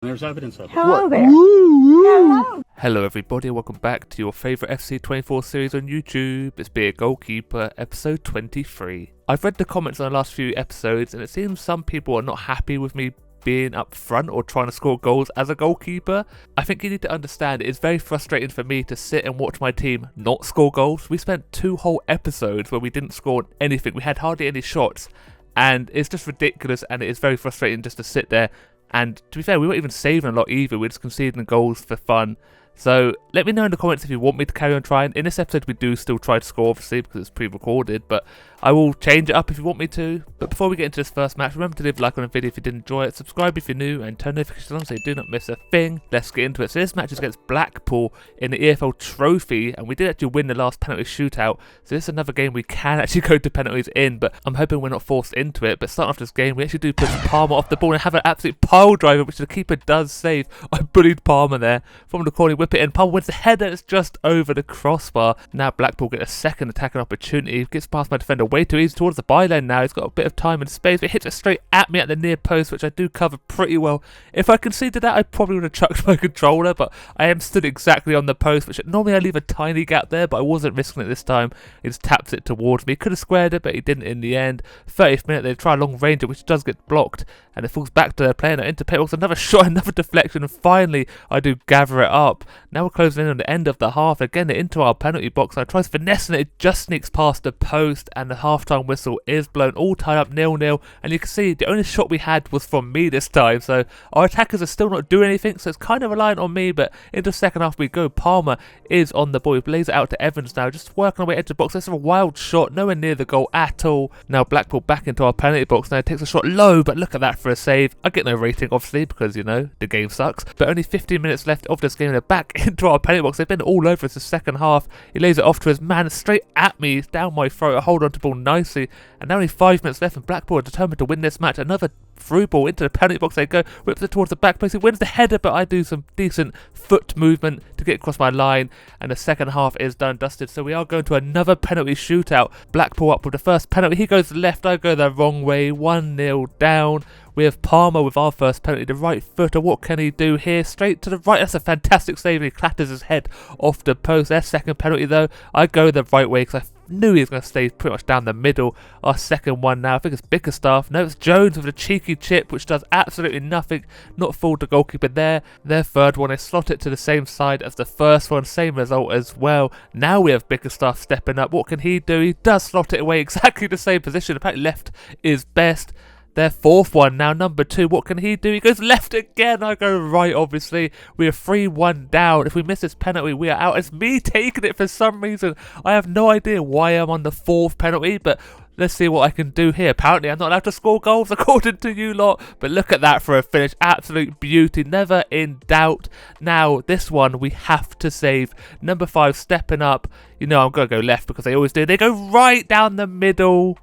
There's evidence of it. Hello there. Hello. Hello everybody, welcome back to your favourite FC24 series on YouTube. It's Be a Goalkeeper, episode 23. I've read the comments on the last few episodes and it seems some people are not happy with me being up front or trying to score goals as a goalkeeper. I think you need to understand it's very frustrating for me to sit and watch my team not score goals. We spent 2 whole episodes where we didn't score anything, we had hardly any shots, and it's just ridiculous and it is very frustrating just to sit there. And to be fair, we weren't even saving a lot either, we're just conceding goals for fun. So let me know in the comments if you want me to carry on trying. In this episode we do still try to score obviously because it's pre-recorded, but I will change it up if you want me to. But before we get into this first match, remember to leave a like on the video if you did enjoy it, subscribe if you're new, and turn notifications on so you do not miss a thing. Let's get into it. So this match is against Blackpool in the EFL Trophy, and we did actually win the last penalty shootout, so this is another game we can actually go to penalties in, but I'm hoping we're not forced into it. But starting off this game, we actually do push Palmer off the ball and have an absolute pile driver, which the keeper does save. I bullied Palmer there. From the corner, whip it in. Palmer wins the header, it's just over the crossbar. Now Blackpool get a second attacking opportunity. Gets past my defender way too easy towards the byline now. He's got a bit of time and space, but hits it straight at me at the near post, which I do cover pretty well. If I conceded that, I probably would have chucked my controller, but I am stood exactly on the post, which normally I leave a tiny gap there, but I wasn't risking it this time. He just taps it towards me. Could have squared it, but he didn't in the end. 30th minute, they try a long ranger, which does get blocked, and it falls back to their player. Now into Petbox, another shot, another deflection, and finally I do gather it up. Now we're closing in on the end of the half. Again, into our penalty box. I tries finessing it, it just sneaks past the post, and the half-time whistle is blown. All tied up 0-0, and you can see the only shot we had was from me this time, so our attackers are still not doing anything, so it's kind of reliant on me. But into the second half we go. Palmer is on the ball. He plays it out to Evans now, just working our way into the box. This is a wild shot, nowhere near the goal at all. Now Blackpool back into our penalty box. Now it takes a shot low, but look at that for a save. I get no rating obviously because, you know, the game sucks, but only 15 minutes left of this game and they're back into our penalty box. They've been all over us the second half. He lays it off to his man straight at me. He's down my throat. I hold on to the ball nicely, and now only 5 minutes left and Blackpool are determined to win this match. Another through ball into the penalty box they go, whips it towards the back post. He wins the header, but I do some decent foot movement to get across my line, and the second half is done dusted. So we are going to another penalty shootout. Blackpool up with the first penalty. He goes left, I go the wrong way. 1-0 down. We have Palmer with our first penalty, the right footer. What can he do here? Straight to the right. That's a fantastic save. He clatters his head off the post. Their second penalty though, I go the right way because I knew he was going to stay pretty much down the middle. Our second one now, I think it's Bickerstaff. No, it's Jones with a cheeky chip, which does absolutely nothing. Not fooled the goalkeeper there. Their third one, they slot it to the same side as the first one. Same result as well. Now we have Bickerstaff stepping up. What can he do? He does slot it away exactly the same position. Apparently left is best. Their fourth one now, number 2. What can he do? He goes left again. I go right, obviously. We are 3-1 down. If we miss this penalty, we are out. It's me taking it for some reason. I have no idea why I'm on the 4th penalty, but let's see what I can do here. Apparently, I'm not allowed to score goals according to you lot, but look at that for a finish. Absolute beauty. Never in doubt. Now, this one we have to save. Number 5 stepping up. You know, I'm going to go left because they always do. They go right down the middle.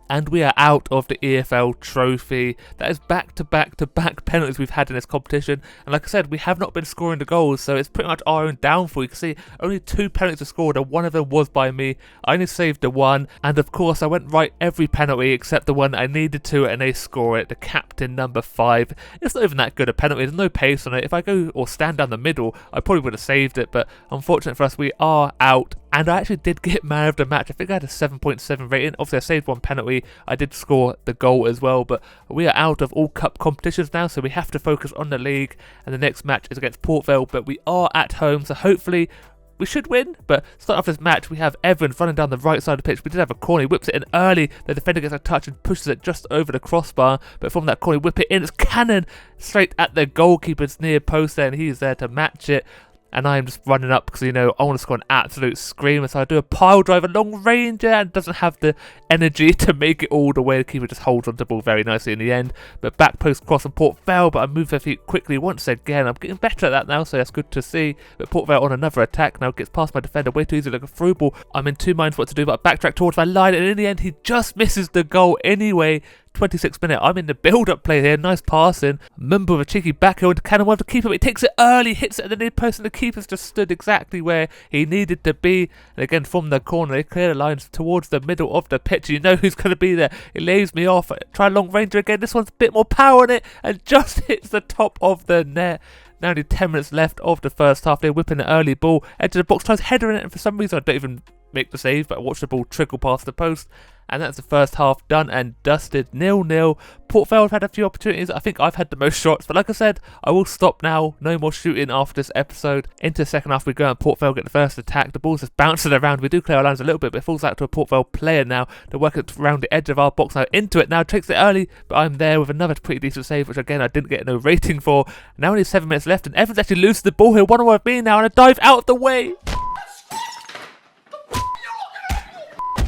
And we are out of the EFL Trophy. That is back-to-back-to-back penalties we've had in this competition. And like I said, we have not been scoring the goals, so it's pretty much our own downfall. You can see only 2 penalties were scored, and one of them was by me. I only saved the one, and of course I went right every penalty except the one I needed to, and they score it. The captain, number 5. It's not even that good a penalty. There's no pace on it. If I go or stand down the middle, I probably would have saved it, but unfortunate for us, we are out. And I actually did get man of the match. I think I had a 7.7 rating. Obviously, I saved one penalty. I did score the goal as well. But we are out of all cup competitions now, so we have to focus on the league. And the next match is against Port Vale. But we are at home, so hopefully we should win. But start off this match, we have Evans running down the right side of the pitch. We did have a corner. He whips it in early. The defender gets a touch and pushes it just over the crossbar. But from that corner, whip it in. It's cannon straight at the goalkeeper's near post there, and he's there to match it. And I'm just running up because, you know, I want to score an absolute screamer. So I do a pile drive, a long ranger, and doesn't have the energy to make it all the way. The keeper just holds onto the ball very nicely in the end. But back post cross and Port Vale, but I move their feet quickly once again. I'm getting better at that now, so that's good to see. But Port Vale on another attack now, gets past my defender way too easy, like a through ball. I'm in 2 minds what to do, but I backtrack towards my line, and in the end he just misses the goal anyway. 26th minute. I'm in the build-up play here. Nice passing. Mumba with a cheeky backheel into Cannon. One of the keeper, but he takes it early, hits it at the near post, and the keeper's just stood exactly where he needed to be. And again, from the corner, they clear the lines towards the middle of the pitch. You know who's going to be there. It lays me off. Try long ranger again. This one's a bit more power on it, and just hits the top of the net. Now only 10 minutes left of the first half. They're whipping an early ball. Edge of the box, tries headering it, and for some reason I don't even make the save, but I watch the ball trickle past the post. And that's the first half done and dusted. 0-0. Port Vale have had a few opportunities. I think I've had the most shots, but like I said, I will stop now. No more shooting after this episode. Into the second half we go, and Port Vale get the first attack. The ball's just bouncing around. We do clear our lines a little bit, but it falls out to a Port Vale player now. They're working around the edge of our box now. Into it now. Takes it early, but I'm there with another pretty decent save, which again I didn't get no rating for. Now only 7 minutes left, and Evans actually loses the ball here. One-on-one with me now, and a dive out of the way.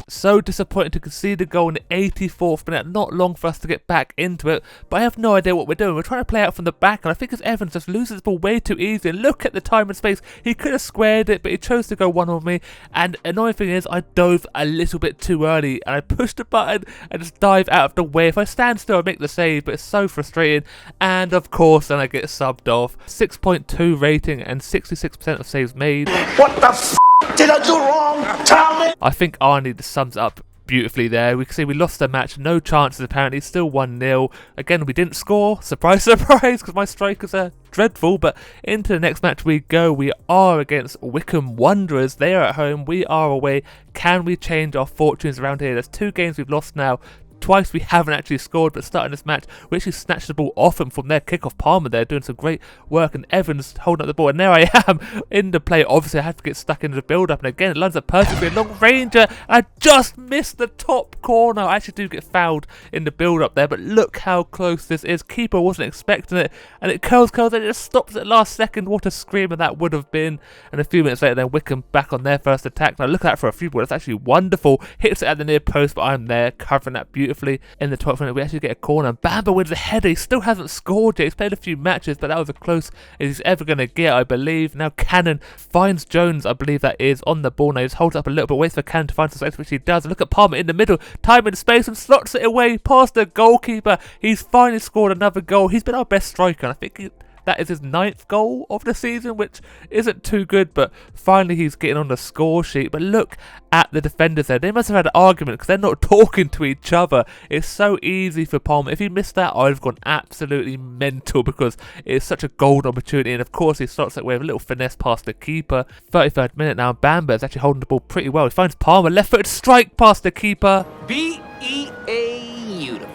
So disappointing to concede a goal in the 84th minute. Not long for us to get back into it, but I have no idea what we're doing. We're trying to play out from the back, and I think as Evans just loses the ball way too easy. And look at the time and space. He could have squared it, but he chose to go one on me. And annoying thing is, I dove a little bit too early, and I pushed the button and just dive out of the way. If I stand still, I make the save, but it's so frustrating. And of course, then I get subbed off. 6.2 rating and 66% of saves made. What the f*** did I do wrong? Tell me! I think Arnie sums up beautifully there. We can see we lost the match, no chances apparently, still 1-0. Again, we didn't score, surprise, surprise, because my strikers are dreadful, but into the next match we go. We are against Wycombe Wanderers. They are at home, we are away. Can we change our fortunes around here? There's 2 games we've lost now. Twice we haven't actually scored, but starting this match, we actually snatched the ball off them from their kick-off. Palmer there doing some great work, and Evans holding up the ball, and there I am in the play. Obviously I had to get stuck into the build-up, and again it lines up perfectly. A long ranger, I just missed the top corner. I actually do get fouled in the build-up there, but look how close this is. Keeper wasn't expecting it, and it curls, and it just stops at last second. What a screamer that would have been. And a few minutes later then Wycombe back on their first attack. Now look at that for a few balls. That's actually wonderful. Hits it at the near post, but I'm there covering that beautifully. In the 12th minute we actually get a corner. Bamba wins a header. He still hasn't scored yet. He's played a few matches, but that was as close as he's ever going to get, I believe. Now Cannon finds Jones, I believe that is, on the ball. Now he just holds up a little bit, waits for Cannon to find some space, which he does. And look at Palmer in the middle, time and space, and slots it away past the goalkeeper. He's finally scored another goal. He's been our best striker, and I think that is his 9th goal of the season, which isn't too good, but finally he's getting on the score sheet. But look at the defenders there. They must have had an argument because they're not talking to each other. It's so easy for Palmer. If he missed that, I'd have gone absolutely mental because it's such a golden opportunity. And of course, he slots it with a little finesse past the keeper. 33rd minute now, Bamba is actually holding the ball pretty well. He finds Palmer, left-footed strike past the keeper. B-E-A beautiful.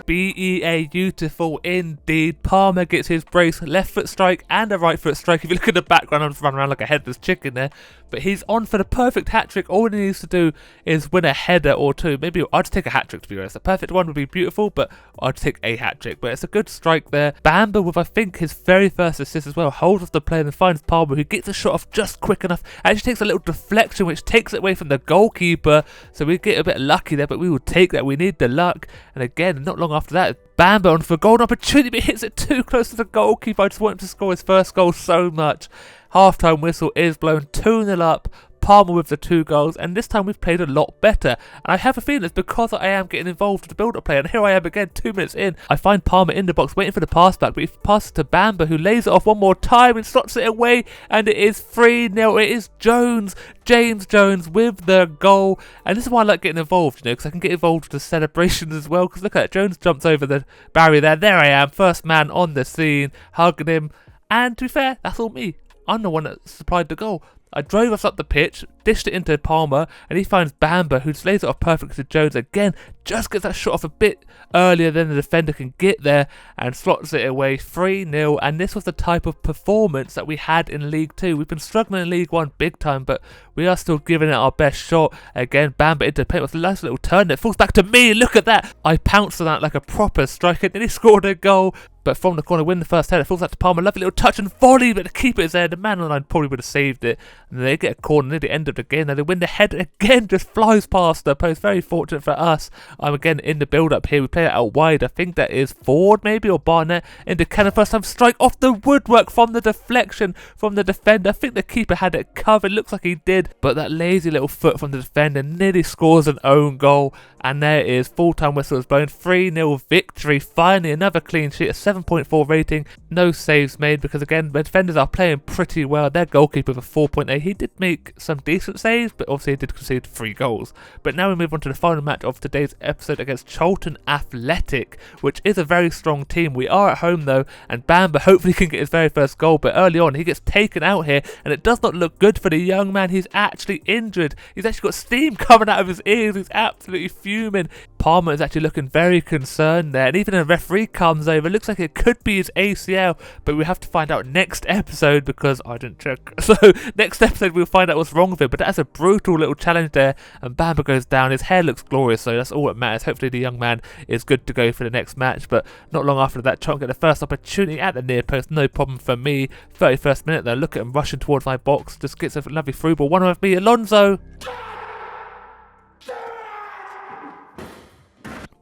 B-E-A beautiful indeed. Palmer gets his brace, left foot strike and a right foot strike. If you look at the background, I'm just running around like a headless chicken there. But he's on for the perfect hat-trick. All he needs to do is win a header or two. Maybe I'd take a hat-trick, to be honest. A perfect one would be beautiful, but I'd take a hat-trick. But it's a good strike there. Bamba with, I think, his very first assist as well. Holds off the player and finds Palmer, who gets a shot off just quick enough. Actually takes a little deflection, which takes it away from the goalkeeper. So we get a bit lucky there, but we will take that. We need the luck. And again, not long after that, Bamba on for a golden opportunity, but hits it too close to the goalkeeper. I just want him to score his first goal so much. Half-time whistle is blown, 2-0 up. Palmer with the 2 goals, and this time we've played a lot better. And I have a feeling it's because I am getting involved with the build-up play. And here I am again, 2 minutes in. I find Palmer in the box waiting for the pass back, but he passes to Bamba, who lays it off one more time and slots it away. And it is 3-0. It is Jones, James Jones, with the goal. And this is why I like getting involved, because I can get involved with the celebrations as well. Because look at that, Jones jumps over the barrier there. There I am, first man on the scene, hugging him. And to be fair, that's all me. I'm the one that supplied the goal. I drove us up the pitch, dished it into Palmer, and he finds Bamba, who lays it off perfectly to Jones again. Just gets that shot off a bit earlier than the defender can get there, and slots it away. 3-0, and this was the type of performance that we had in League 2. We've been struggling in League 1 big time, but we are still giving it our best shot. Again, Bamba into the paint with a nice little turn. It falls back to me. Look at that. I pounced on that like a proper striker, and then he scored a goal. But from the corner, win the first header. Falls out to Palmer. Lovely little touch and volley, but the keeper is there. The man on the line probably would have saved it. And they get a corner near the end of the game. Now they win the header again, just flies past the post. Very fortunate for us. I'm again in the build-up here. We play it out wide. I think that is Ford maybe, or Barnett. Into Cannon. First time strike off the woodwork from the deflection from the defender. I think the keeper had it covered. Looks like he did. But that lazy little foot from the defender nearly scores an own goal. And there is full-time whistle is blown. 3-0 victory. Finally, another clean sheet. A 7.4 rating. No saves made because, again, the defenders are playing pretty well. Their goalkeeper with a 4.8. He did make some decent saves, but obviously he did concede 3 goals. But now we move on to the final match of today's episode against Charlton Athletic, which is a very strong team. We are at home, though, and Bamba hopefully can get his very first goal. But early on, he gets taken out here, and it does not look good for the young man. He's actually injured. He's actually got steam coming out of his ears. He's absolutely fuming. Palmer is actually looking very concerned there, and even a referee comes over. It looks like it could be his ACL, but we have to find out next episode because I didn't check. So next episode we'll find out what's wrong with him. But that's a brutal little challenge there, and Bamba goes down. His hair looks glorious, so that's all that matters. Hopefully the young man is good to go for the next match. But not long after that, Charlton get the first opportunity at the near post. No problem for me. 31st minute though, look at him rushing towards my box. Just gets a lovely through ball. One with me, Alonso.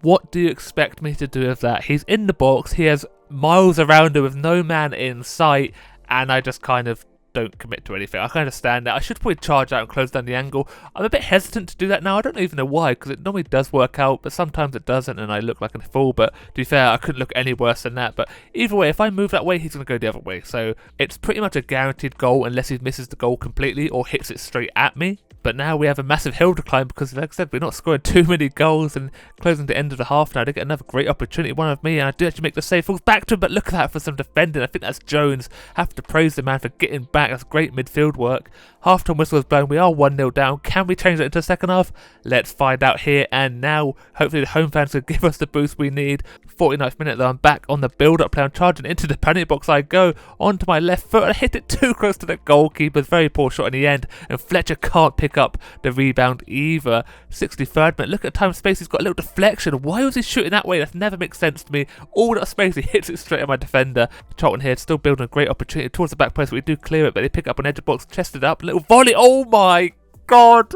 What do you expect me to do with that? He's in the box, he has miles around him with no man in sight, and I just kind of don't commit to anything. I kind of stand there. I should probably charge out and close down the angle. I'm a bit hesitant to do that now. I don't even know why, because it normally does work out, but sometimes it doesn't, and I look like a fool. But to be fair, I couldn't look any worse than that. But either way, if I move that way, he's going to go the other way. So it's pretty much a guaranteed goal unless he misses the goal completely or hits it straight at me. But now we have a massive hill to climb because, like I said, we're not scoring too many goals, and closing the end of the half now. They get another great opportunity, one of me, and I do actually make the save. Falls back to him, but look at that for some defending. I think that's Jones. Have to praise the man for getting back. That's great midfield work. Half-time whistle is blown. We are 1-0 down. Can we change that into the second half? Let's find out here and now. Hopefully the home fans will give us the boost we need. 49th minute though, I'm back on the build-up play. I'm charging into the penalty box. I go onto my left foot and I hit it too close to the goalkeeper's very poor shot in the end, and Fletcher can't pick up the rebound either. 63rd minute, look at the time space, he's got a little deflection. Why was he shooting that way? That never makes sense to me. All that space, he hits it straight at my defender. Charlton here still building a great opportunity towards the back post. We do clear it, but they pick up an edge of box, chested up, little volley. Oh my god,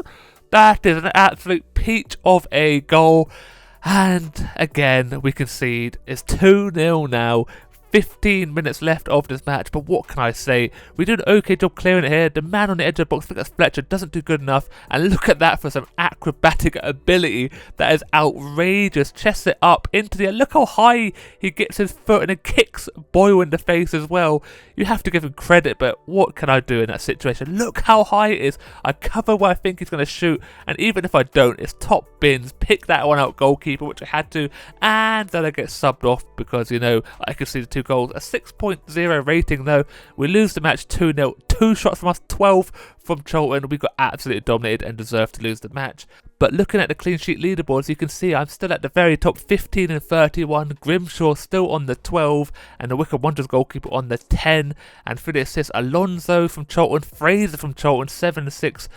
that is an absolute peach of a goal. And again, we concede. It's 2-0 now. 15 minutes left of this match, but what can I say? We do an okay job clearing it here. The man on the edge of the box, I think that's Fletcher, doesn't do good enough. And look at that for some acrobatic ability. That is outrageous. Chests it up into the air. Look how high he gets his foot, and it kicks Boyle in the face as well. You have to give him credit, but what can I do in that situation? Look how high it is. I cover where I think he's going to shoot, and even if I don't, it's top bins. Pick that one out, goalkeeper, which I had to, and then I get subbed off because, you know, I can see the 2 goals. A 6.0 rating though. We lose the match 2-0. 2 shots from us, 12 from Charlton. We got absolutely dominated and deserved to lose the match. But looking at the clean sheet leaderboards, you can see I'm still at the very top, 15 and 31. Grimshaw still on the 12, and the Wycombe Wanderers goalkeeper on the 10. And for the assists, Alonso from Charlton, Fraser from Charlton, 7 and 6.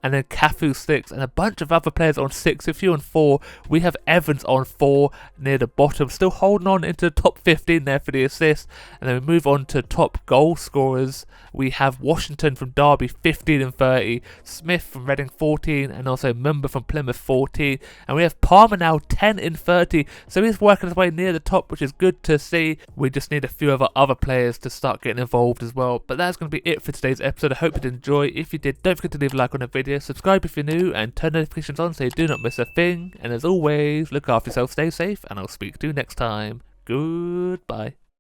And then Cafu 6, and a bunch of other players on 6, a few on 4. We have Evans on 4 near the bottom, still holding on into the top 15 there for the assist. And then we move on to top goal scorers. We have Washington from Derby, 15 and 30, Smith from Reading, 14, and also Mumba from Plymouth, 14. And we have Palmer now, 10 and 30, so he's working his way near the top, which is good to see. We just need a few of our other players to start getting involved as well. But that's going to be it for today's episode. I hope you did enjoy. If you did, don't forget to leave a like on the video, subscribe if you're new, and turn notifications on so you do not miss a thing. And as always, look after yourself, stay safe, and I'll speak to you next time. Goodbye.